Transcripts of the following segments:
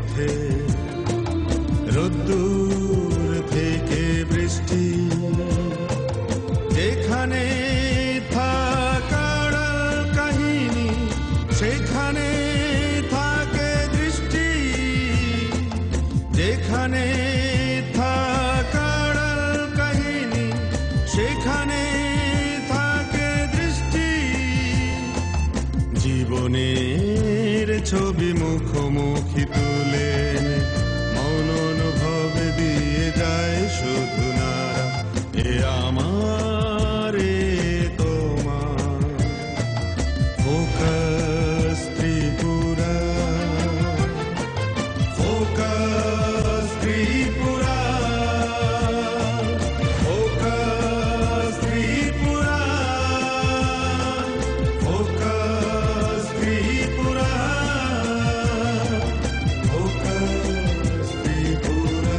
পথে রোদ্দুর থেকে বৃষ্টি, যেখানে থাকার কাহিনী সেখানে থাকে দৃষ্টি, যেখানে থাকার কাহিনী সেখানে থাকে দৃষ্টি। জীবনের ছবি মুখোমুখি তুলে মন অনুভব দিয়ে যায় শুধু নারা, এ আমার এ তোমার focus Tripura, focus Tripura, focus Tripura, focus Tripura, focus Tripura.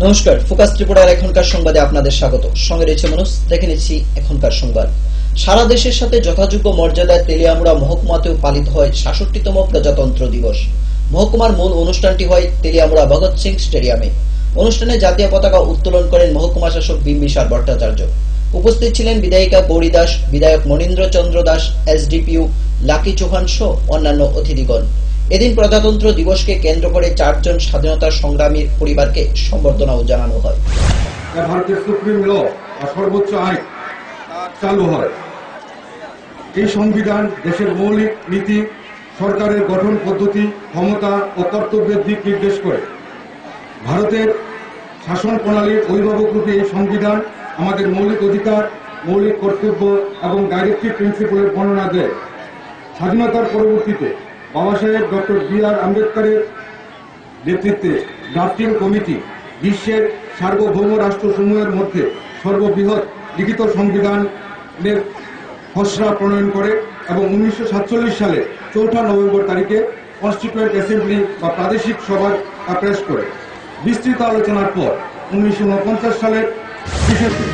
নমস্কার, ফোকাস ত্রিপুরার এখনকার সংবাদে আপনাদের স্বাগত। সঙ্গে রয়েছে মানুষ। দেখে নিচ্ছি এখনকার সংবাদ। সারা দেশের সাথে যথাযোগ্য মর্যাদায় তেলিয়ামুড়া মহকুমাতেও পালিত হয় ৬৭তম প্রজাতন্ত্র দিবস। মহকুমার মূল অনুষ্ঠানটি হয় তেলিয়ামুড়া ভগৎ সিং স্টেডিয়ামে। অনুষ্ঠানে জাতীয় পতাকা উত্তোলন করেন মহকুমা শাসক বিম্বিসার ভট্টাচার্য। উপস্থিত ছিলেন বিধায়িকা গৌরী দাস, বিধায়ক মনীন্দ্র চন্দ্র দাস, এসডিপিইউ লাকি চৌহান সহ অন্যান্য অতিথিগণ। এদিন প্রজাতন্ত্র দিবসকে কেন্দ্র করে ৪ জন স্বাধীনতা সংগ্রামীর পরিবারকে সম্বর্ধনাও জানানো হয়। ভারতের সুপ্রিম ল বা সর্বোচ্চ আইন চালু হয়। এই সংবিধান দেশের মৌলিক নীতি, সরকারের গঠন পদ্ধতি, ক্ষমতা ও কর্তব্যের দিক নির্দেশ করে। ভারতের শাসন প্রণালীর অভিভাবক রূপে এই সংবিধান আমাদের মৌলিক অধিকার, মৌলিক কর্তব্য এবং ডাইরেক্টিভ প্রিন্সিপালের বর্ণনা দেয়। স্বাধীনতার পরবর্তীতে বাবা সাহেব ডক্টর বি.আর. আম্বেদকরের নেতৃত্বে ড্রাফটিং কমিটি বিশ্বের সার্বভৌম রাষ্ট্রসমূহের মধ্যে সর্ববৃহৎ লিখিত সংবিধানের খসড়া প্রণয়ন করে এবং 1947 সালে 4 নভেম্বর তারিখে কনস্টিটিউয়েন্ট অ্যাসেম্বলি বা প্রাদেশিক সভা পেশ করে। বিস্তৃত আলোচনার পর 1949 সালের ডিসেম্বর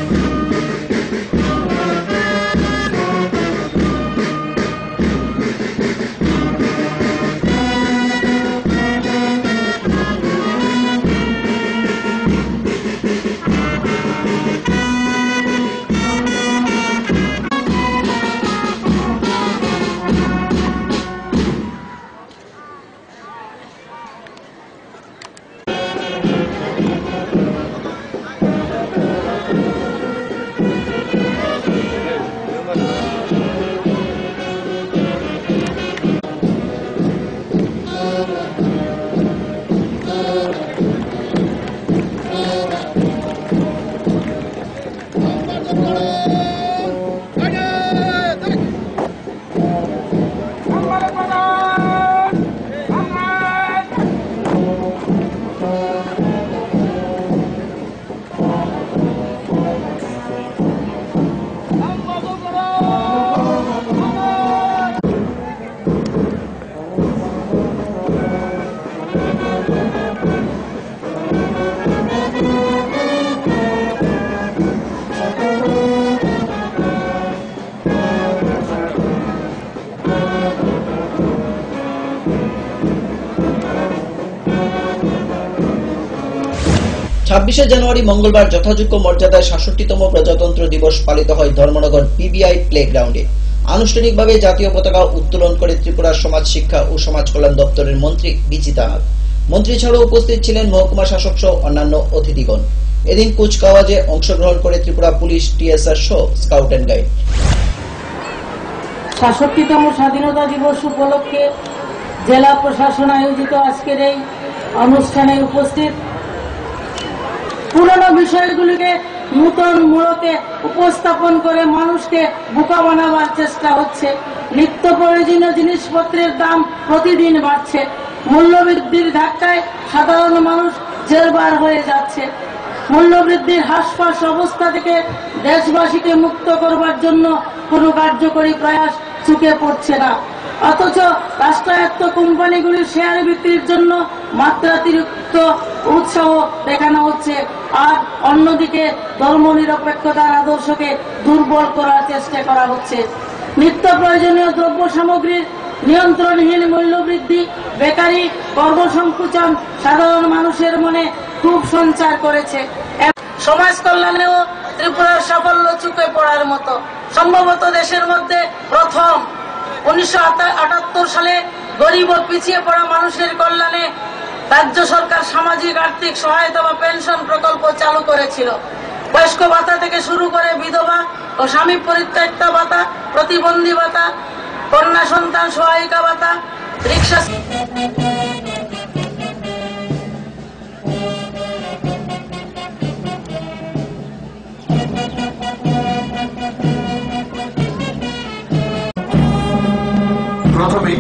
26 জানুয়ারি মঙ্গলবার যথাযোগ্য মর্যাদায় ৬৭তম প্রজাতন্ত্র দিবস পালিত হয় ধর্মনগর পিবিআই প্লেগ্রাউন্ডে। আনুষ্ঠানিকভাবে জাতীয় পতাকা উত্তোলন করে ত্রিপুরার সমাজ শিক্ষা ও সমাজ কল্যাণ দপ্তরের মন্ত্রী বিচিতা নাথ। মন্ত্রী ছাড়াও উপস্থিত ছিলেন মহকুমা শাসক সহ অন্যান্য অতিথিগণ। এদিন কুচকাওয়াজে অংশগ্রহণ করে ত্রিপুরা পুলিশ, টিএসআর সহ স্কাউট অ্যান্ড গাইড। ৬৭তম স্বাধীনতা দিবস উপলক্ষে জেলা প্রশাসন আয়োজিত আজকের এই অনুষ্ঠানে উপস্থিত পুরনো বিষয়গুলিকে নূতন মোড়কে উপস্থাপন করে মানুষকে বোকা বানাবার চেষ্টা হচ্ছে। নিত্য প্রয়োজনীয় জিনিসপত্রের দাম প্রতিদিন বাড়ছে। মূল্যবৃদ্ধির ধাক্কায় সাধারণ মানুষ জেরবার হয়ে যাচ্ছে। মূল্যবৃদ্ধির হাসফাস অবস্থা থেকে দেশবাসীকে মুক্ত করবার জন্য কোনো কার্যকরী প্রয়াস চোখে পড়ছে না। অথচ রাষ্ট্রায়ত্ত কোম্পানিগুলির শেয়ার বিক্রির জন্য মাত্রাতিরিক্ত উৎসাহ দেখানো হচ্ছে, আর অন্যদিকে ধর্মনিরপেক্ষতার আদর্শকে দুর্বল করার চেষ্টা করা হচ্ছে। নিত্য প্রয়োজনীয় দ্রব্য সামগ্রীর নিয়ন্ত্রণহীন মূল্যবৃদ্ধি, বেকারি, কর্মসংকুচন সাধারণ মানুষের মনে খুব সঞ্চার করেছে। সমাজ কল্যাণেও ত্রিপুরার সাফল্য চুকে পড়ার মতো। সম্ভবত দেশের মধ্যে প্রথম 1978 সালে গরিব ও পিছিয়ে পড়া মানুষের কল্যাণে রাজ্য সরকার সামাজিক আর্থিক সহায়তা বা পেনশন প্রকল্প চালু করেছিল। বয়স্ক ভাতা থেকে শুরু করে বিধবা ও স্বামী পরিত্যক্তা ভাতা, প্রতিবন্ধী ভাতা, কন্যা সন্তান সহায়িকা ভাতা, রিক্সা প্রথমেই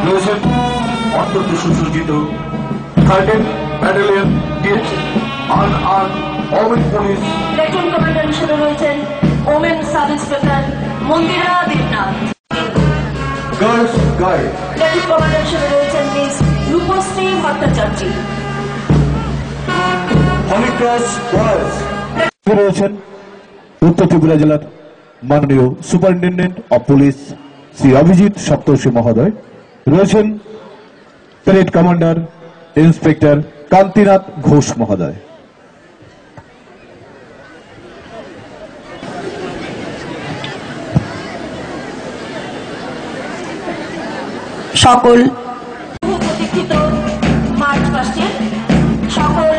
রয়েছেন অত্যন্ত সুসজ্জিত 13th ব্যাটালিয়ন গেট unarmed women police. Platoon commander হিসেবে রয়েছেন women sub inspector Mandira Debnath. Girls guide platoon commander হিসেবে রয়েছেন miss Rupashree Bhattacharya. Holy Cross boys রয়েছেন উত্তর ত্রিপুরা জেলার মাননীয় superintendent of police Shri Abhijit Saptarshi মহোদয়। রয়েছেন parade commander inspector Kantinath Ghosh মহোদয়। সকল প্রতীক্ষিত মার্চ পাস্টে সকল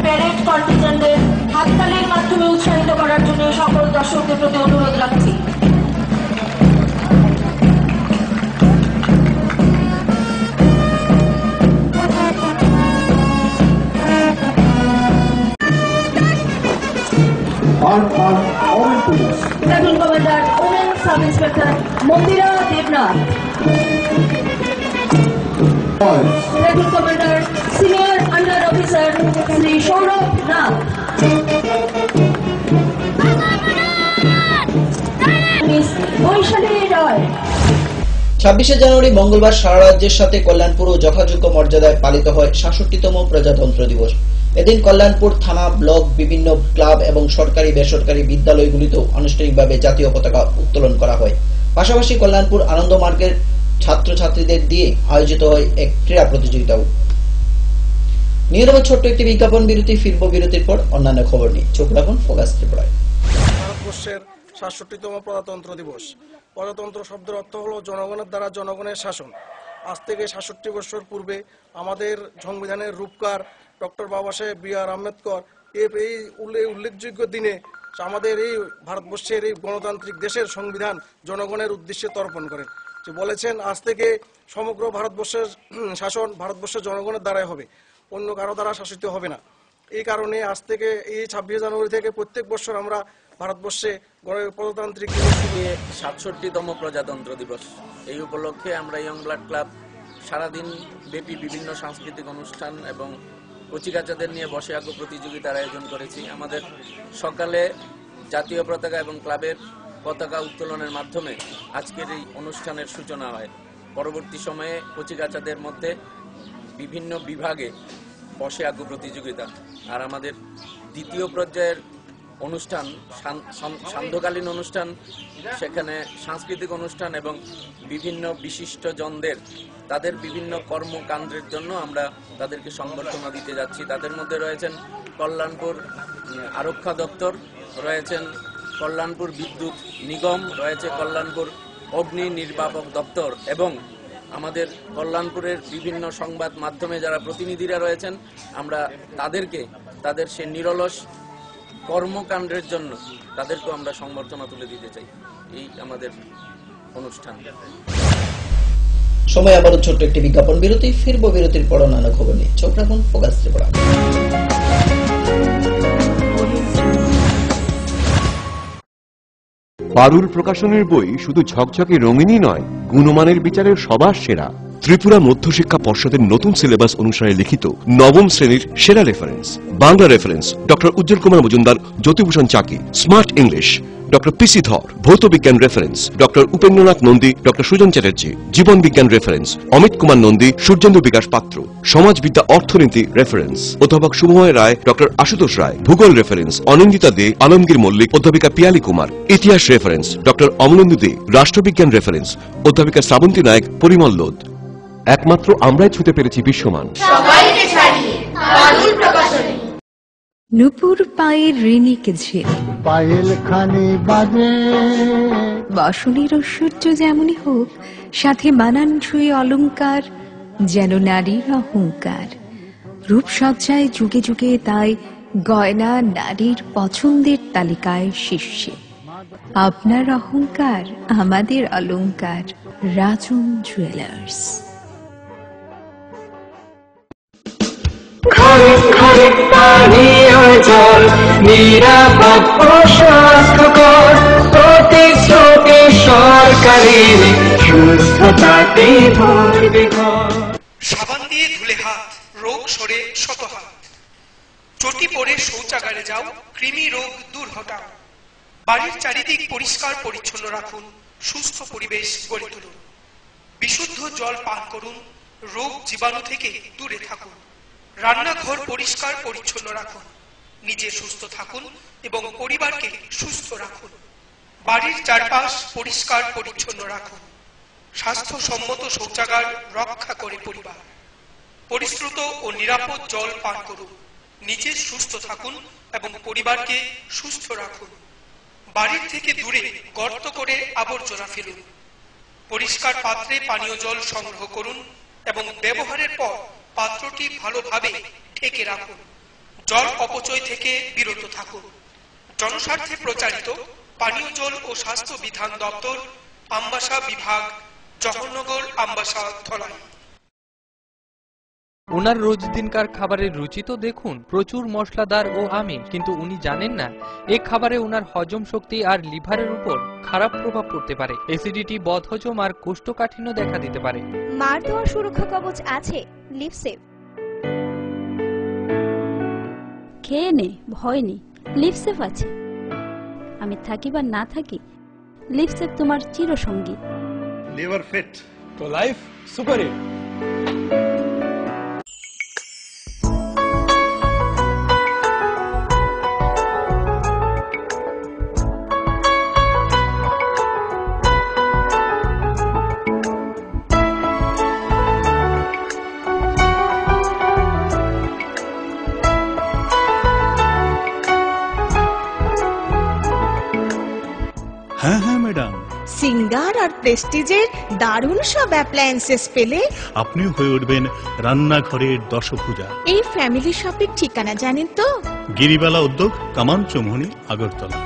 প্যারেড কন্টিনজেন্টদের হাততালির মাধ্যমে উৎসাহিত করার জন্য সকল দর্শকদের প্রতি অনুরোধ রাখছি। Women police platoon commander women sub inspector Mandira Debnath. Platoon commander senior under officer Shri Sourav Nath. Miss Baishali Roy. 26শে জানুয়ারি মঙ্গলবার সারা রাজ্যের সাথে কল্যাণপুর ও যথাযোগ্য মর্যাদায় পালিত হয় 66তম প্রজাতন্ত্র দিবস। এদিন কল্যাণপুর থানা, ব্লক, বিভিন্ন ক্লাব এবং সরকারি বেসরকারি বিদ্যালয়গুলিতেও আনুষ্ঠানিকভাবে জাতীয় পতাকা উত্তোলন করা হয়। পাশাপাশি কল্যাণপুর আনন্দ মার্গের ছাত্রছাত্রীদের দিয়ে আয়োজিত হয় এক ক্রীড়া প্রতিযোগিতাও। নিয়ে নেব ছোট্ট একটি বিজ্ঞাপন বিরতি। ফিরব বিরতির পর অন্যান্য খবর নিয়ে। চোখ রাখুন ফোকাস ত্রিপুরায়। ভারতবর্ষের 66তম প্রজাতন্ত্র দিবস। প্রজাতন্ত্র শব্দের অর্থ হলো জনগণের দ্বারা জনগণের শাসন। আজ থেকে 66 বছর পূর্বে আমাদের সংবিধানের রূপকার ডক্টর বাবা সাহেব বি.আর. আম্বেদকর এই উল্লেখযোগ্য দিনে আমাদের এই ভারতবর্ষের এই গণতান্ত্রিক দেশের সংবিধান জনগণের উদ্দেশ্যে তর্পণ করেন। যে বলেছেন আজ থেকে সমগ্র ভারতবর্ষের শাসন ভারতবর্ষের জনগণের দ্বারাই হবে, অন্য কারো দ্বারা শাসিত হবে না। এই কারণে আজ থেকে এই 26 জানুয়ারি থেকে প্রত্যেক বছর আমরা ভারতবর্ষে প্রজাতান্ত্রিক 67তম প্রজাতন্ত্র দিবস। এই উপলক্ষে আমরা ইয়ং ব্লাড ক্লাব সারাদিন ব্যাপী বিভিন্ন সাংস্কৃতিক অনুষ্ঠান এবং কচিকাচাদের নিয়ে বসে আঁকো প্রতিযোগিতার আয়োজন করেছি। আমাদের সকালে জাতীয় পতাকা এবং ক্লাবের পতাকা উত্তোলনের মাধ্যমে আজকের এই অনুষ্ঠানের সূচনা হয়। পরবর্তী সময়ে কচিকাচাদের মধ্যে বিভিন্ন বিভাগে বসে আঁকো প্রতিযোগিতা, আর আমাদের দ্বিতীয় পর্যায়ের অনুষ্ঠান সান্ধ্যকালীন অনুষ্ঠান, সেখানে সাংস্কৃতিক অনুষ্ঠান এবং বিভিন্ন বিশিষ্ট জনদের তাদের বিভিন্ন কর্মকাণ্ডের জন্য আমরা তাদেরকে সংবর্ধনা দিতে যাচ্ছি। তাদের মধ্যে রয়েছেন কল্যাণপুর আরক্ষা দপ্তর, রয়েছেন কল্যাণপুর বিদ্যুৎ নিগম, রয়েছে কল্যাণপুর অগ্নি নির্বাপক দপ্তর এবং আমাদের কল্যাণপুরের বিভিন্ন সংবাদ মাধ্যমে যারা প্রতিনিধিরা রয়েছেন, আমরা তাদেরকে তাদের সে নিরলস কর্মকাণ্ডের জন্য তাদেরকেও আমরা সংবর্ধনা তুলে দিতে চাই। এই আমাদের অনুষ্ঠান। সময় আবারও ছোট্ট একটি বিজ্ঞাপন বিরতি, ফিরবো বিরতির পর নানা খবর নিয়ে। চোখ রাখুন ফোকাস ত্রিপুরা। পারুল প্রকাশনের বই শুধু ঝকঝকে রঙিনই নয়, গুণমানের বিচারের সবার সেরা। ত্রিপুরা মধ্যশিক্ষা পর্ষদের নতুন সিলেবাস অনুসারে লিখিত নবম শ্রেণীর সেরা reference. Bangla reference doctor Ujjwal Kumar Majumdar, Jyotibhushan Chaki. Smart English doctor PC Dhar. ভৌত বিজ্ঞান reference doctor Upendranath Nandi, doctor Sujan Chatterjee. জীবন বিজ্ঞান রেফারেন্স অমিত কুমার নন্দী, সূর্যেন্দু বিকাশ পাত্র। সমাজবিদ্যা অর্থনীতি রেফারেন্স অধ্যাপক শুভময় রায়, ডক্টর আশুতোষ রায়। ভূগোল রেফারেন্স অনিন্দিতা দে, আলমগীর মল্লিক, অধ্যাপিকা পিয়ালি কুমার। ইতিহাস রেফারেন্স ডক্টর অমলেন্দু দে। রাষ্ট্রবিজ্ঞান রেফারেন্স অধ্যাপিকা শ্রাবন্তী নায়ক, পরিমল লোধ। একমাত্র আমরাই ছুতে পেরেছি বিশ্বমান। সবাইকে ছাড়িয়ে পারুল প্রকাশনী। নুপুর পায়ের ঋণিক ঝিল, পায়েল খানি বাজে। বসনের ঐশ্বর্য যেমনই হোক, সাথে মানানসই অলংকার, যেন নারীর অহংকার। রূপসজ্জায় যুগে যুগে তাই গয়না নারীর পছন্দের তালিকায় শীর্ষে। আপনার অহংকার আমাদের অলংকার। রাজন জুয়েলার্স। ঘরে ঘরে পানীয় জল, নিরাপদ ও স্বাস্থ্যকর, প্রতিশ্রুতি সরকারের, সুস্থতাতে ভরবে ঘর। সাবান দিয়ে ধুলে হাত, রোগ সরে শত হাত। চটি পরে শৌচাগারে যাও, কৃমি রোগ দূর হটাও। বাড়ির চারিদিক পরিষ্কার পরিচ্ছন্ন রাখুন, সুস্থ পরিবেশ গড়ে তুলুন। বিশুদ্ধ জল পান করুন, রোগ জীবাণু থেকে দূরে থাকুন। রান্নাঘর পরিষ্কার পরিচ্ছন্ন রাখুন, নিজে সুস্থ থাকুন এবং পরিবারকে সুস্থ রাখুন। বাড়ির চারপাশ পরিষ্কার পরিচ্ছন্ন রাখুন। স্বাস্থ্যসম্মত শৌচাগার রক্ষা করে পরিবার। পরিশ্রুত ও নিরাপদ জল পান করুন, নিজে সুস্থ থাকুন এবং পরিবারকে সুস্থ রাখুন। বাড়ির থেকে দূরে গর্ত করে আবর্জনা ফেলুন। পরিষ্কার পাত্রে পানীয় জল সংগ্রহ করুন এবং ব্যবহারের পর পাত্রটি ভালোভাবে ঢেকে রাখুন। জল অপচয় থেকে বিরত থাকুন। জনস্বার্থে প্রচারিত পানীয় জল ও স্বাস্থ্য বিধান দপ্তর, আমবাসা বিভাগ, জওহরনগর, আমবাসা, ধলাই। ওনার রোজ দিনকার খাবারের রুচি তো দেখুন, প্রচুর মশলাদার ও আমিষ। কিন্তু উনি জানেন না এই খাবারে ওনার হজম শক্তি আর লিভারের উপর খারাপ প্রভাব পড়তে পারে। অ্যাসিডিটি, বদহজম আর কোষ্ঠকাঠিন্য দেখা দিতে পারে। মার দেওয়া সুরক্ষা কবচ আছে লিভসেভ। খেয়ে নে, ভয় নেই, লিভসেভ আছে। আমি থাকি বা না থাকি, লিভসেভ তোমার চিরসঙ্গী। লিভার ফিট তো লাইফ সুপার হিট। হ্যাঁ হ্যাঁ ম্যাডাম, সিঙ্গার আর প্রেস্টিজের দারুণ সব অ্যাপ্লায়েন্সেস পেলে আপনিও হয়ে উঠবেন রান্নাঘরের দশভুজা। এই ফ্যামিলি শপের ঠিকানা জানেন তো? গিরিবালা উদ্যোগ, কামান চৌমুহনী, আগরতলা।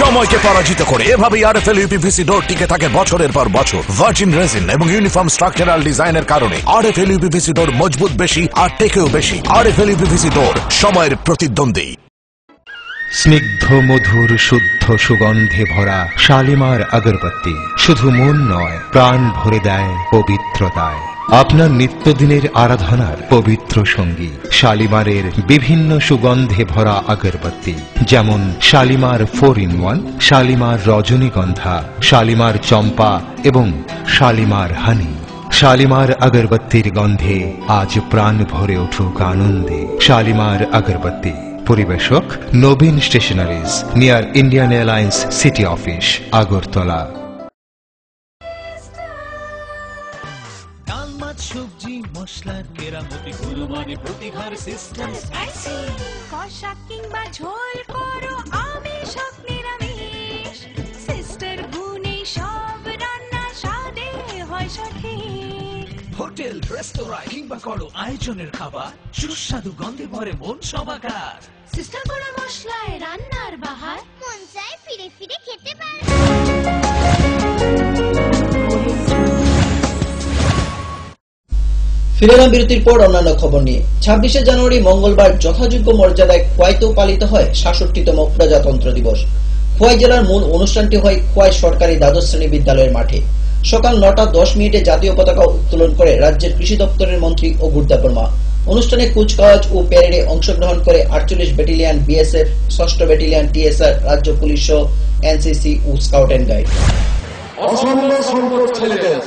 সময়কে পরাজিত করে এভাবেই আরএফএল ইউপিভিসি ডোর টিকে থাকে বছরের পর বছর। ভার্জিন রেজিন এবং ইউনিফর্ম স্ট্রাকচারাল ডিজাইনের কারণে আরএফএল ইউপিভিসি ডোর মজবুত বেশি আর টেকেও বেশি। আরএফএল ইউপিভিসি ডোর, সময়ের প্রতিদ্বন্দ্বী। স্নিগ্ধ মধুর শুদ্ধ সুগন্ধে ভরা শালিমার আগরবাতি শুধু মন নয়, প্রাণ ভরে দেয় পবিত্রতায়। আপনার নিত্যদিনের আরাধনার পবিত্র সঙ্গী শালিমারের বিভিন্ন সুগন্ধে ভরা আগরবাতি, যেমন শালিমার 4-in-1, শালিমার রজনীগন্ধা, শালিমার চম্পা এবং শালিমার হানি। শালিমার আগরবাতির গন্ধে আজ প্রাণ ভরে উঠুক আনন্দে। শালিমার আগরবাতি। পরিবেশক Nabin stationeries, near Indian Airlines city office, Agartala. সবজি মশলার কেরামতি গুণমানে প্রতিঘার সিস্টেম স্পাইসি কষা কিংবা ঝোল করো আমিষ হোক নিরামিষ সিস্টার গুণে সব রান্না স্বাদে হয় সঠিক। হোটেল রেস্তোরাঁ কিংবা করো আয়োজনের খাবার সুস্বাদু গন্ধে ভরে মন সবাকার। সিস্টার গুঁড়ো মশলায় রান্নার বাহার মন চায় ফিরে ফিরে খেতে পারে। ফিরে এলাম বিরতির পর অন্যান্য খবর নিয়ে। 26শে জানুয়ারি মঙ্গলবার যথাযোগ্য মর্যাদায় খোয়াইতেও পালিত হয় 66তম প্রজাতন্ত্র দিবস। খোয়াই জেলার মূল অনুষ্ঠানটি হয় খোয়াই সরকারি দ্বাদশ শ্রেণী বিদ্যালয়ের মাঠে। সকাল 9:10 জাতীয় পতাকা উত্তোলন করে রাজ্যের কৃষি দপ্তরের মন্ত্রী অঘুরদা বর্মা। অনুষ্ঠানে কুচকাওয়াজ ও প্যারেডে অংশগ্রহণ করে 48 ব্যাটালিয়ন বিএসএফ, 6ষ্ঠ ব্যাটালিয়ন টিএসআর, রাজ্য পুলিশ সহ এনসিসি ও স্কাউট অ্যান্ড গাইড। অসম্ভব সংখ্যক ছেলেদের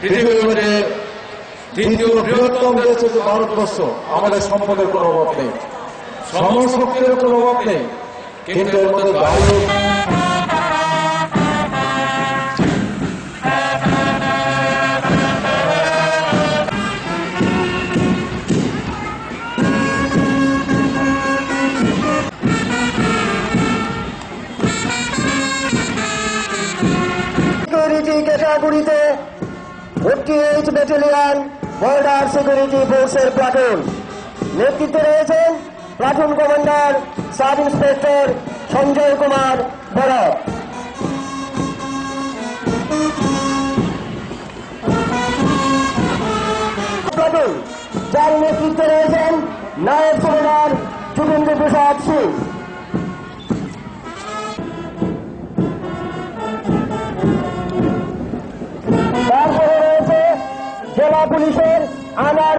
পৃথিবীর মধ্যে দ্বিতীয় বৃহত্তম দেশ হচ্ছে ভারতবর্ষ। আমাদের সম্পদের কোনো অভাব নেই, শ্রমশক্তির কোনো অভাব নেই, কিন্তু এর মধ্যে ক্যাটাগরিতে 48 ব্যাটালিয়ন বর্ডার সিকিউরিটি ফোর্সের প্লাটুন নেতৃত্বে রয়েছেন platoon commander sub inspector Sanjay Kumar বড়। প্লাটুন যার নেতৃত্বে রয়েছেন নায়ক সুবেদার যোগেন্দ্র প্রসাদ সিং। তারপরে রয়েছে জেলা পুলিশের আনার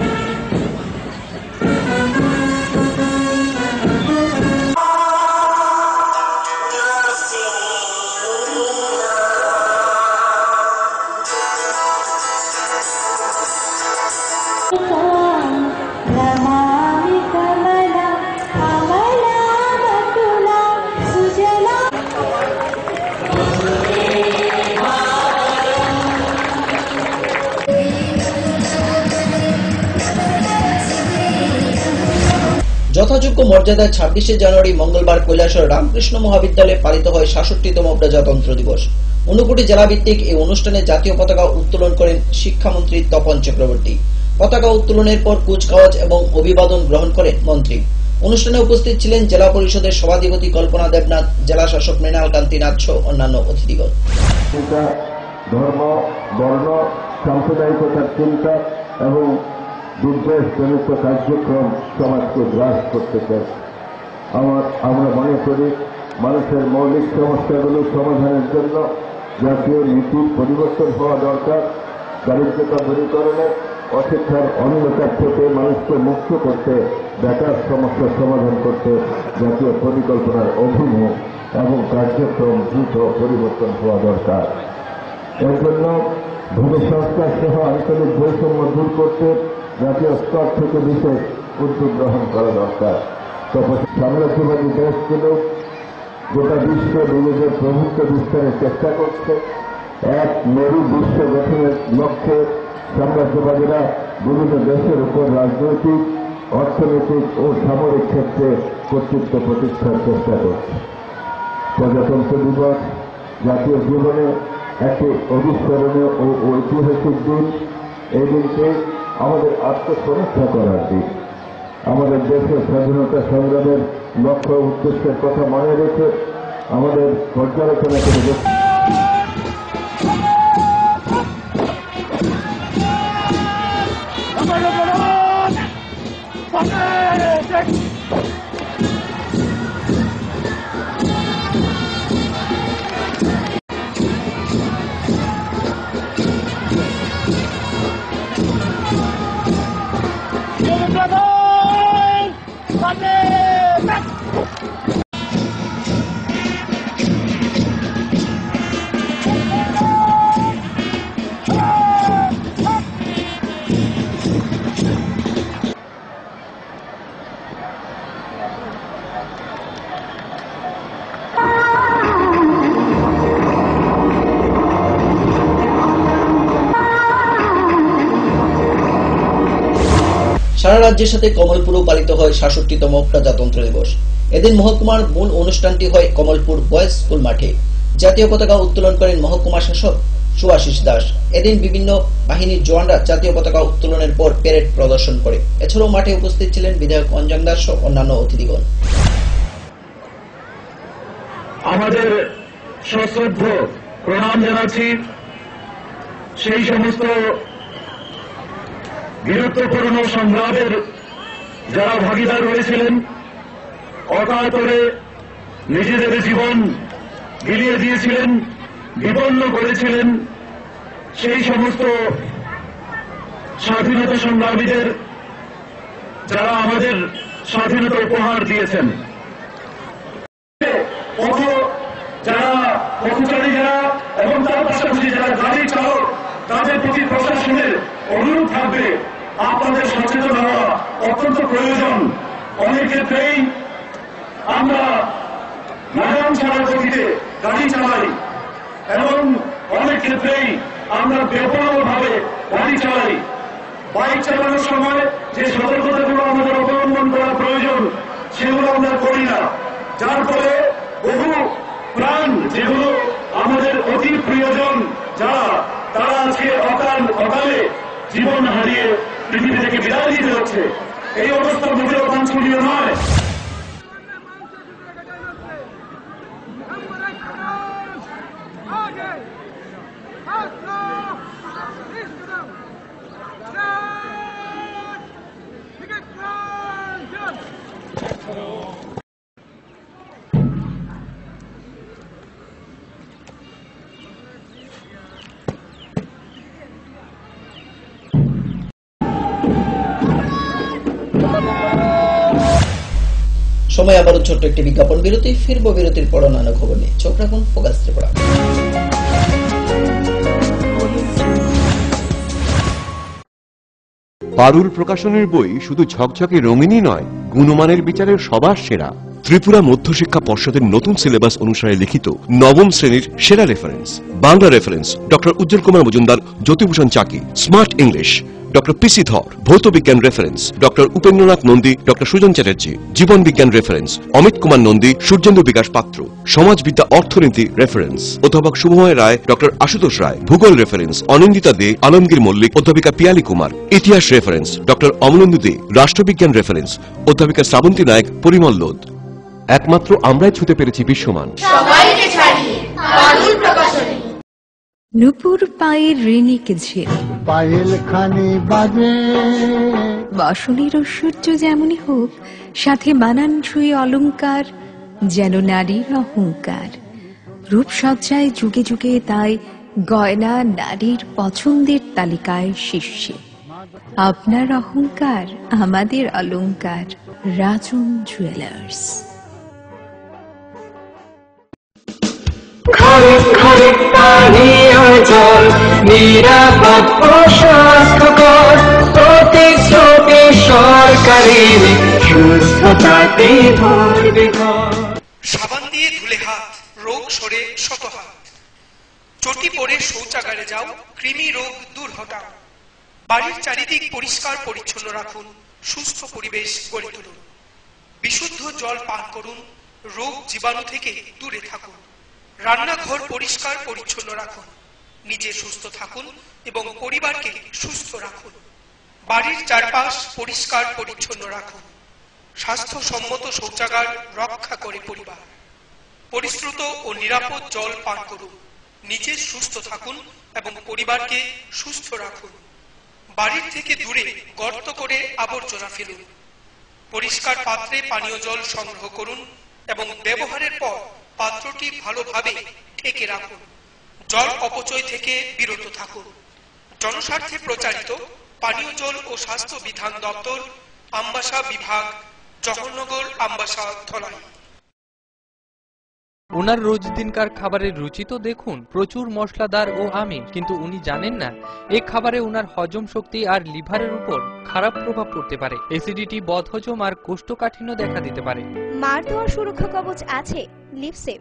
যথাযোগ্য মর্যাদায় 26শে জানুয়ারি মঙ্গলবার কৈলাসহর রামকৃষ্ণ মহাবিদ্যালয়ে পালিত হয় 66তম প্রজাতন্ত্র দিবস। 59 জেলাভিত্তিক এই অনুষ্ঠানে জাতীয় পতাকা উত্তোলন করেন শিক্ষামন্ত্রী তপন চক্রবর্তী। পতাকা উত্তোলনের পর কুচকাওয়াজ এবং অভিবাদন গ্রহণ করেন মন্ত্রী। অনুষ্ঠানে উপস্থিত ছিলেন জেলা পরিষদের সভাধিপতি কল্পনা দেবনাথ, জেলা শাসক মৃণাল কান্তি নাথ সহ অন্যান্য অতিথিগণ। ধর্ম, বর্ণ, সাম্প্রদায়িকতার চিন্তা এবং দুর্দেশজনিত কার্যক্রম সমাজকে গ্রাস করতে চায়। আমরা মনে করি মানুষের মৌলিক সমস্যাগুলো সমাধানের জন্য জাতীয় নীতির পরিবর্তন হওয়া দরকার। দারিদ্রতা দূরীকরণে, অশিক্ষার অন্ধকার থেকে মানুষকে মুক্ত করতে, বেকার সমস্যার সমাধান করতে জাতীয় পরিকল্পনার অভিমুখ এবং কার্যক্রম দ্রুত পরিবর্তন হওয়া দরকার। এর জন্য ভূমি সংস্কার সহ আঞ্চলিক বৈষম্য দূর করতে জাতীয় স্তর থেকে বিশেষ উদ্যোগ গ্রহণ করা দরকার। সাম্রাজ্যবাদী দেশগুলো গোটা বিশ্ব নিজেদের প্রভুত্ব বিস্তারের চেষ্টা করছে। এক মেরু বিশ্ব গঠনের লক্ষ্যে সাম্রাজ্যবাদীরা বিভিন্ন দেশের উপর রাজনৈতিক, অর্থনৈতিক ও সামরিক ক্ষেত্রে কর্তৃত্ব প্রতিষ্ঠার চেষ্টা করছে। প্রজাতন্ত্র দিবস জাতীয় জীবনে একটি অবিস্মরণীয় ও ঐতিহাসিক দিন। এই দিনকে আমাদের আত্মসমীক্ষা করার দিন। আমাদের দেশের স্বাধীনতা সংগ্রামের লক্ষ্য উদ্দেশ্যের কথা মনে রেখে আমাদের পর্যালোচনা করে দেখুন। সারা রাজ্যের সাথে কমলপুরেও পালিত হয় ৬৭তম প্রজাতন্ত্র দিবস। এদিন মহকুমার মূল অনুষ্ঠানটি হয় কমলপুর বয়েজ স্কুল মাঠে। জাতীয় পতাকা উত্তোলন করেন মহকুমা শাসক সুআশিস দাস। এদিন বিভিন্ন বাহিনীর জওয়ানরা জাতীয় পতাকা উত্তোলনের পর প্যারেড প্রদর্শন করে। এছাড়াও মাঠে উপস্থিত ছিলেন বিধায়ক অঞ্জন দাস সহ অন্যান্য অতিথিগণ। আমাদের সশ্রদ্ধ প্রণাম জানাচ্ছি সেই সমস্ত বীরত্বপূর্ণ সংগ্রামের যারা ভাগিদার হয়েছিলেন, অকাতরে নিজেদের জীবন বিলিয়ে দিয়েছিলেন, বিপন্ন করেছিলেন, সেই সমস্ত স্বাধীনতা সংগ্রামীদের যারা আমাদের স্বাধীনতা উপহার দিয়েছেন। যারা পথচারী যারা এবং তার পাশাপাশি যারা গাড়ি চালক, তাদের প্রতি প্রশাসনের অনুরোধ থাকবে আপনাদের সচেতন হওয়া অত্যন্ত প্রয়োজন। অনেক ক্ষেত্রেই আমরা লাগাম ছাড়ার গতিতে গাড়ি চালাই এবং অনেক ক্ষেত্রেই আমরা বেপরোয়াভাবে গাড়ি চালাই। বাইক চালানোর সময় যে সতর্কতাগুলো আমাদের অবলম্বন করা প্রয়োজন সেগুলো আমরা করি না, যার ফলে বহু প্রাণ যেগুলো আমাদের অতি প্রিয়জন যারা তারা আজকে অকালে জীবন হারিয়ে পৃথিবী থেকে বিদায় দিতে হচ্ছে। এই অবস্থা মোটেও বাঞ্ছনীয় নয়। সময় আবারও ছোট্ট একটি বিজ্ঞাপন বিরতি। ফিরবো বিরতির পর অন্যান্য খবর নিয়ে। চোখ রাখুন ফোকাস ত্রিপুরা। পারুল প্রকাশনের বই শুধু ঝকঝকে রঙিনই নয়, গুণমানের বিচারের সবার সেরা। ত্রিপুরা মধ্যশিক্ষা পর্ষদের নতুন সিলেবাস অনুসারে লিখিত নবম শ্রেণীর সেরা reference. Bangla reference doctor Ujjwal Kumar Majumdar, Jyotibhushan Chaki. Smart English doctor PC Dhar. ভৌত বিজ্ঞান reference doctor Upendranath Nandi, doctor Sujan Chatterjee. জীবন বিজ্ঞান রেফারেন্স অমিত কুমার নন্দী, সূর্যেন্দু বিকাশ পাত্র। সমাজবিদ্যা অর্থনীতি রেফারেন্স অধ্যাপক শুভময় রায়, ডক্টর আশুতোষ রায়। ভূগোল রেফারেন্স অনিন্দিতা দে, আলমগীর মল্লিক, অধ্যাপিকা পিয়ালি কুমার। ইতিহাস রেফারেন্স ডক্টর অমলেন্দু দে। রাষ্ট্রবিজ্ঞান রেফারেন্স অধ্যাপিকা শ্রাবন্তী নায়ক, পরিমল লোধ। একমাত্র আমরাই ছুতে পেরেছি বিশ্বমান। সবাইকে ছাড়িয়ে পারুল প্রকাশনী। নুপুর পায়ের ঋণিক ঝিল, পায়েল খানি বাজে। বাসনের ঐশ্বর্য যেমনই হোক, সাথে মানানসই অলংকার, যেন নারীর অহংকার। রূপসজ্জায় যুগে যুগে তাই গয়না নারীর পছন্দের তালিকায় শীর্ষে। আপনার অহংকার আমাদের অলংকার। রাজন জুয়েলার্স। ঘরে ঘরে পানীয় জল, নিরাপদ ও স্বাস্থ্যকর, প্রতিশ্রুতি সরকারের, সুস্থতাতে ভরবে ঘর। সাবান দিয়ে ধুলে হাত, রোগ সরে শত হাত। চটি পরে শৌচাগারে যাও, কৃমি রোগ দূর হটাও। বাড়ির চারিদিক পরিষ্কার পরিচ্ছন্ন রাখুন, সুস্থ পরিবেশ গড়ে তুলুন। বিশুদ্ধ জল পান করুন, রোগ জীবাণু থেকে দূরে থাকুন। রান্নাঘর পরিষ্কার পরিচ্ছন্ন রাখুন, নিজে সুস্থ থাকুন এবং পরিবারকে সুস্থ রাখুন। বাড়ির চারপাশ পরিষ্কার পরিচ্ছন্ন রাখুন। স্বাস্থ্যসম্মত শৌচাগার রক্ষা করে পরিবার। পরিশ্রুত ও নিরাপদ জল পান করুন, নিজে সুস্থ থাকুন এবং পরিবারকে সুস্থ রাখুন। বাড়ির থেকে দূরে গর্ত করে আবর্জনা ফেলুন। পরিষ্কার পাত্রে পানীয় জল সংগ্রহ করুন এবং ব্যবহারের পর পাত্রটি ভালোভাবে ঢেকে রাখুন। জল অপচয় থেকে বিরত থাকুন। জনস্বার্থে প্রচারিত পানীয় জল ও স্বাস্থ্য বিধান দপ্তর, আমবাসা বিভাগ, জওহরনগর, আমবাসা, ধলাই। ওনার রোজ দিনকার খাবারের রুচি তো দেখুন, প্রচুর মশলাদার ও আমিষ, কিন্তু উনি জানেন না এই খাবারে ওনার হজম শক্তি আর লিভারের উপর খারাপ প্রভাব পড়তে পারে। অ্যাসিডিটি, বদহজম আর কোষ্ঠকাঠিন্য দেখা দিতে পারে। মার দেওয়া সুরক্ষা কবচ আছে লিভসেভ।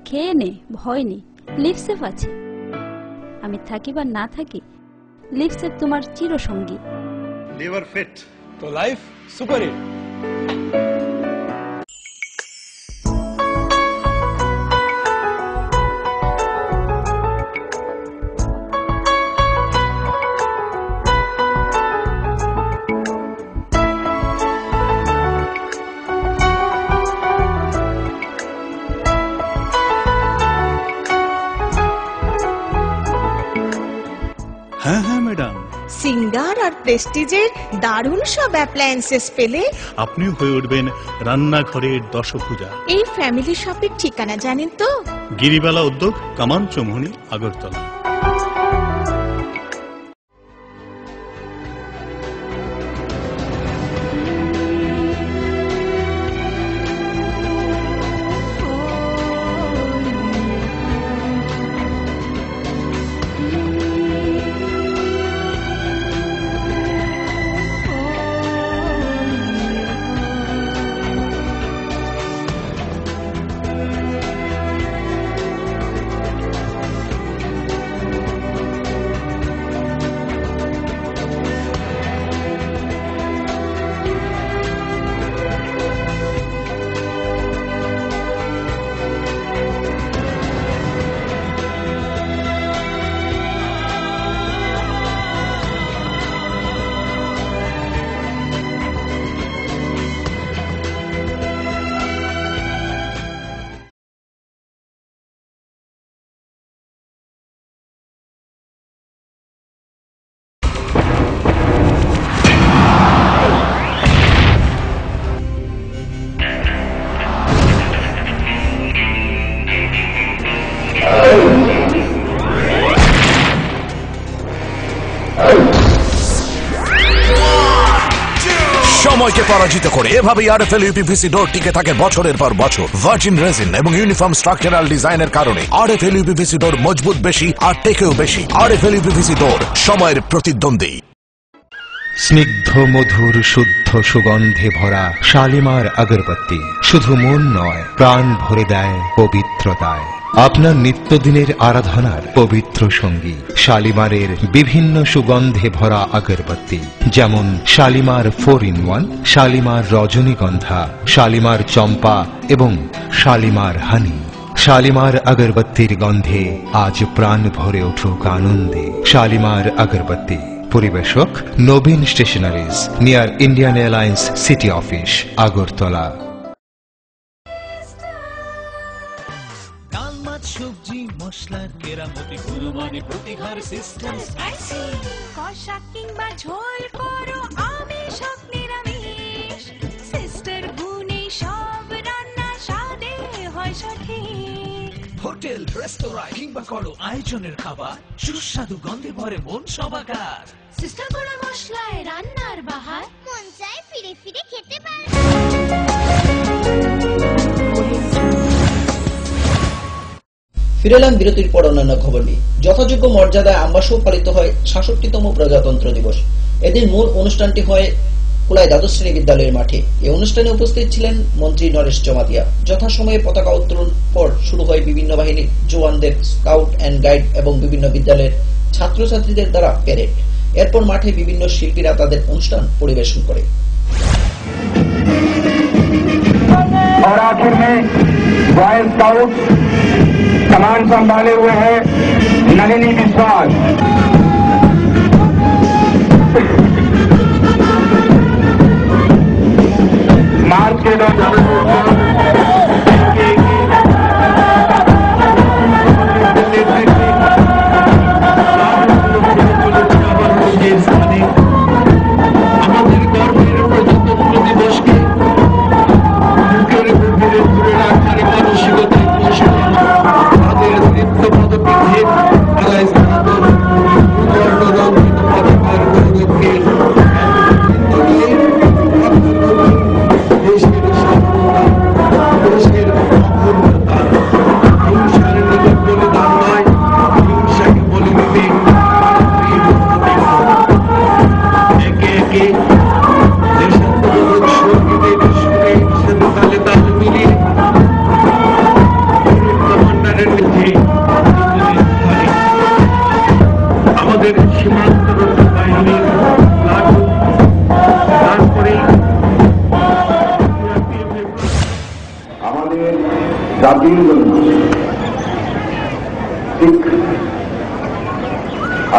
খেয়ে নে, ভয় নেই, লিভসেভ আছে। আমি থাকি বা না থাকি, লিভসেভ তোমার চিরসঙ্গী। लिवर फिट तो लाइफ सुपर हिट। হ্যাঁ হ্যাঁ ম্যাডাম, সিঙ্গার আর প্রেস্টিজের দারুণ সব অ্যাপ্লায়েন্সেস পেলে আপনিও হয়ে উঠবেন রান্নাঘরের দশভুজা। এই ফ্যামিলি শপের ঠিকানা জানেন তো? গিরিবালা উদ্যোগ, কামান চৌমুহনী, আগরতলা। সময়কে পরাজিত করে এভাবেই আরএফএল ইউপিভিসি ডোর টিকে থাকে বছরের পর বছর। ভার্জিন রেজিন এবং ইউনিফর্ম স্ট্রাকচারাল ডিজাইনের কারণে আরএফএল ইউপিভিসি ডোর মজবুত বেশি আর টেকেও বেশি। আরএফএল ইউপিভিসি ডোর, সময়ের প্রতিদ্বন্দ্বী। স্নিগ্ধ মধুর শুদ্ধ সুগন্ধে ভরা শালিমার আগরবাতি শুধু মন নয়, প্রাণ ভরে দেয় পবিত্রতায়। আপনার নিত্যদিনের আরাধনার পবিত্র সঙ্গী শালিমারের বিভিন্ন সুগন্ধে ভরা আগরবাতি, যেমন শালিমার 4-in-1, শালিমার রজনীগন্ধা, শালিমার চম্পা এবং শালিমার হানি। শালিমার আগরবাতির গন্ধে আজ প্রাণ ভরে উঠুক আনন্দে। শালিমার আগরবাতি। পরিবেশক Nabin stationeries, near Indian Airlines city office, Agartala. সবজি মশলার কেরামতি গুণমানে প্রতিহার সিস্টেম স্পাইসি। কষা কিংবা ঝোল করো আমিষ হোক নিরামিষ, সিস্টার গুণে সব রান্না স্বাদে হয় সঠিক। হোটেল, রেস্তোরাঁ কিংবা করো আয়োজনের খাবার, সুস্বাদু গন্ধে ভরে মন সবাকার। সিস্টার গুঁড়া মশলায় রান্নার বাহার, মন চায় ফিরে ফিরে খেতে পারে। ফিরে এলাম বিরতির পর অন্যান্য খবর নিয়ে। যথাযোগ্য মর্যাদায় আমবাসেও পালিত হয় ৬৭তম প্রজাতন্ত্র দিবস। এদিন মূল অনুষ্ঠানটি হয় কুলাই দ্বাদশ শ্রেণী বিদ্যালয়ের মাঠে। এই অনুষ্ঠানে উপস্থিত ছিলেন মন্ত্রী নরেশ জমাতিয়া। যথাসময়ে পতাকা উত্তোলন পর শুরু হয় বিভিন্ন বাহিনীর জওয়ানদের, স্কাউট অ্যান্ড গাইড এবং বিভিন্ন বিদ্যালয়ের ছাত্রছাত্রীদের দ্বারা প্যারেড। এরপর মাঠে বিভিন্ন শিল্পীরা তাদের অনুষ্ঠান পরিবেশন করে। और आखिर में बॉय स्काउट कमान संभाले हुए हैं नलिनी विश्वास। मार्च के আমাদের গর্বের প্রজাতন্ত্র দিবসকে বুকের গভীরে ধরে রাখার মানসিকতায় প্রশিক্ষণ তাদের নৃত্য পদপীঠে আদায় স্থানান্তর রঞ্জিত পতাকার গৌরবকে দেশের স্বাধীনতা, দেশের অখণ্ডতা, হিংসার নিকট বলিদান নয়, হিংসাকে বলি দিতে একে একে দেশাত্মবোধক সঙ্গীতের সুরে সাথে তালে তাল মিলিয়ে কমান্ডারের মধ্যে আমাদের সীমান্তরক্ষী বাহিনীর লাগু, তারপরে আমাদের জাতির জন্য ঠিক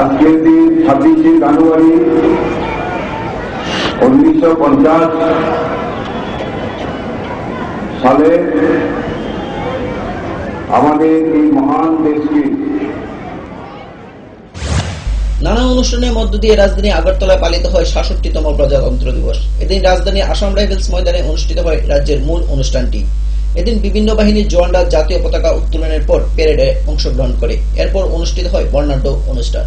আজকের দিন 26শে জানুয়ারি 1950 সালে আমাদের এই মহান দেশকে নানা অনুষ্ঠানের মধ্য দিয়ে রাজধানী আগরতলায় পালিত হয় ৬৭তম প্রজাতন্ত্র দিবস। এদিন রাজধানী আসাম রাইফেলস ময়দানে অনুষ্ঠিত হয় রাজ্যের মূল অনুষ্ঠানটি। এদিন বিভিন্ন বাহিনীর জওয়ানরা জাতীয় পতাকা উত্তোলনের পর প্যারেডে অংশগ্রহণ করে। এরপর অনুষ্ঠিত হয় বর্ণাঢ্য অনুষ্ঠান।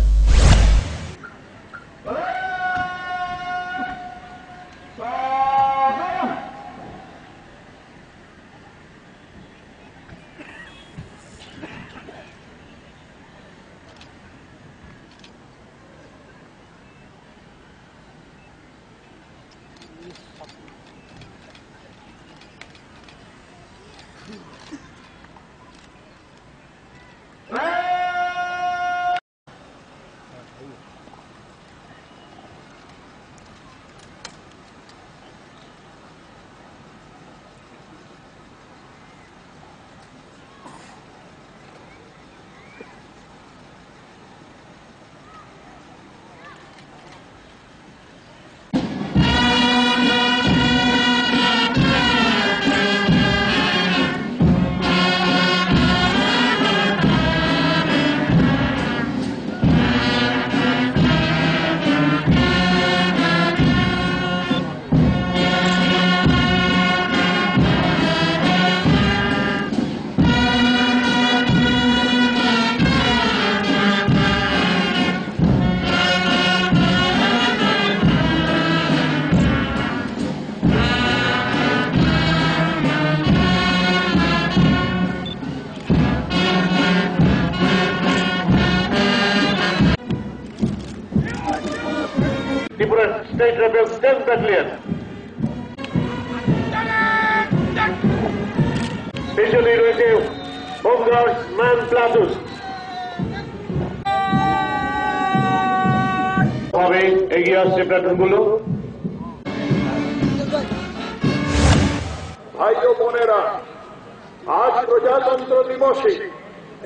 Tripura state rebels 10th battalion, পেছনে রয়েছে হোমগার্ডস ম্যান প্লাটুন। ভাবে এগিয়ে আসছে প্লাটুনগুলো। ভাই ও বোনেরা, আজ প্রজাতন্ত্র দিবসে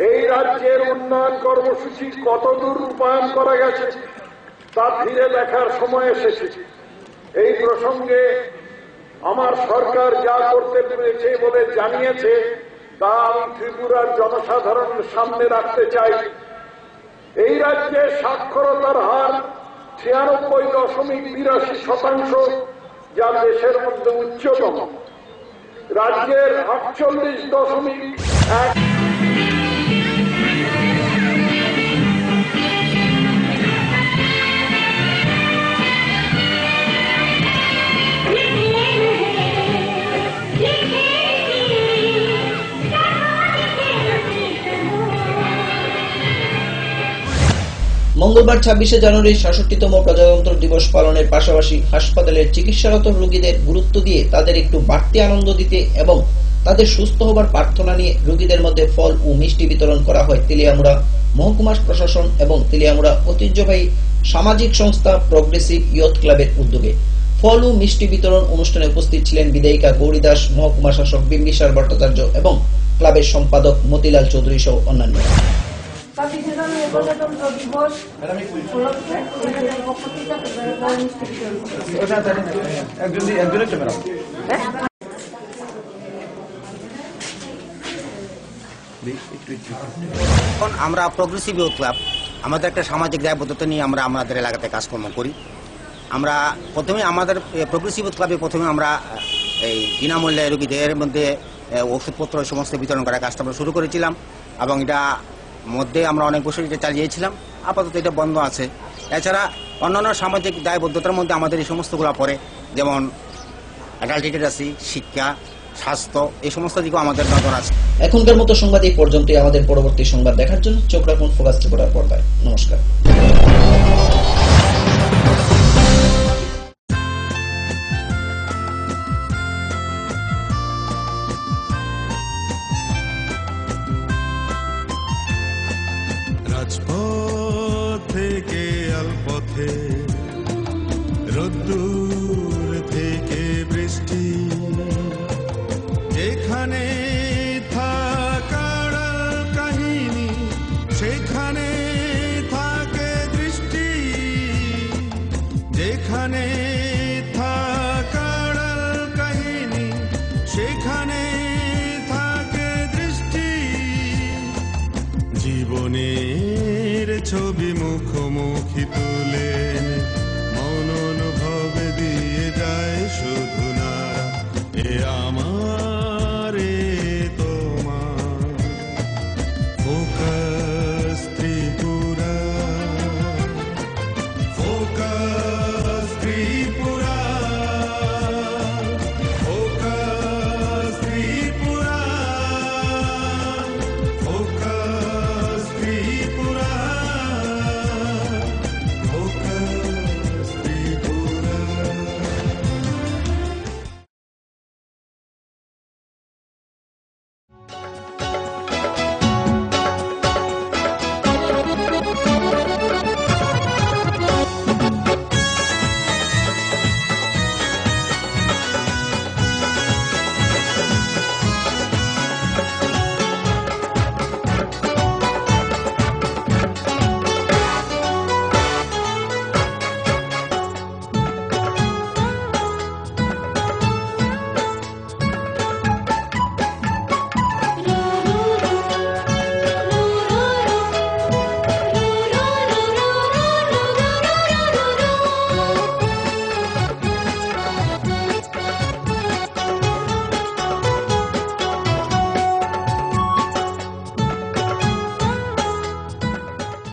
এই রাজ্যের উন্নয়ন কর্মসূচি কতদূর রূপায়ণ করা গেছে তা ফিরে দেখার সময় এসেছে। এই প্রসঙ্গে আমার সরকার যা করতে পেরেছে বলে জানিয়েছে তা আমি ত্রিপুরার জনসাধারণের সামনে রাখতে চাই। এই রাজ্যে সাক্ষরতার হার 96.82%, যা দেশের মধ্যে উচ্চতম। রাজ্যের 48.1 মঙ্গলবার ২৬শে জানুয়ারি ৬৭তম প্রজাতন্ত্র দিবস পালনের পাশাপাশি হাসপাতালের চিকিৎসারত রোগীদের গুরুত্ব দিয়ে তাদের একটু বাড়তি আনন্দ দিতে এবং তাদের সুস্থ হবার প্রার্থনা নিয়ে রোগীদের মধ্যে ফল ও মিষ্টি বিতরণ করা হয় তেলিয়ামুড়া মহকুমা প্রশাসন এবং তেলিয়ামুড়া ঐতিহ্যবাহী সামাজিক সংস্থা প্রগ্রেসিভ ইয়ুথ ক্লাবের উদ্যোগে। ফল ও মিষ্টি বিতরণ অনুষ্ঠানে উপস্থিত ছিলেন বিধায়িকা গৌরী দাস, মহকুমা শাসক বিম্বিসার ভট্টাচার্য এবং ক্লাবের সম্পাদক মতিলাল চৌধুরী সহ অন্যান্য। এখন আমরা প্রগ্রেসিভ ইউথ ক্লাব, আমাদের একটা সামাজিক দায়বদ্ধতা নিয়ে আমরা আমাদের এলাকাতে কাজকর্ম করি। আমরা প্রথমে আমাদের প্রগ্রেসিভ ইউথ ক্লাবে প্রথমে আমরা এই বিনামূল্যে রোগীদের মধ্যে ওষুধপত্র সমস্ত বিতরণ করার কাজটা আমরা শুরু করেছিলাম, এবং এটা মধ্যে আমরা অনেক বছর এটা চালিয়েছিলাম। আপাতত এটা বন্ধ আছে। এছাড়া অন্যান্য সামাজিক দায়বদ্ধতার মধ্যে আমাদের এই সমস্তগুলো পড়ে, যেমন অ্যাডাল্ট লিটারেসি, শিক্ষা, স্বাস্থ্য, এই সমস্ত দিকেও আমাদের নজর আছে। এখনকার মতো সংবাদ এই পর্যন্তই। আমাদের পরবর্তী সংবাদ দেখার জন্য চোখ রাখুন ফোকাস ত্রিপুরার পর্দায়। নমস্কার। রাজপথ থেকে আলপথে, রোদ্দুর থেকে বৃষ্টি, যেখানে থাকার কাহিনী সেখানে থাকে দৃষ্টি, যেখানে থাকার কাহিনী সেখানে থাকে দৃষ্টি, জীবনের ছবি মুখোমুখি তুলে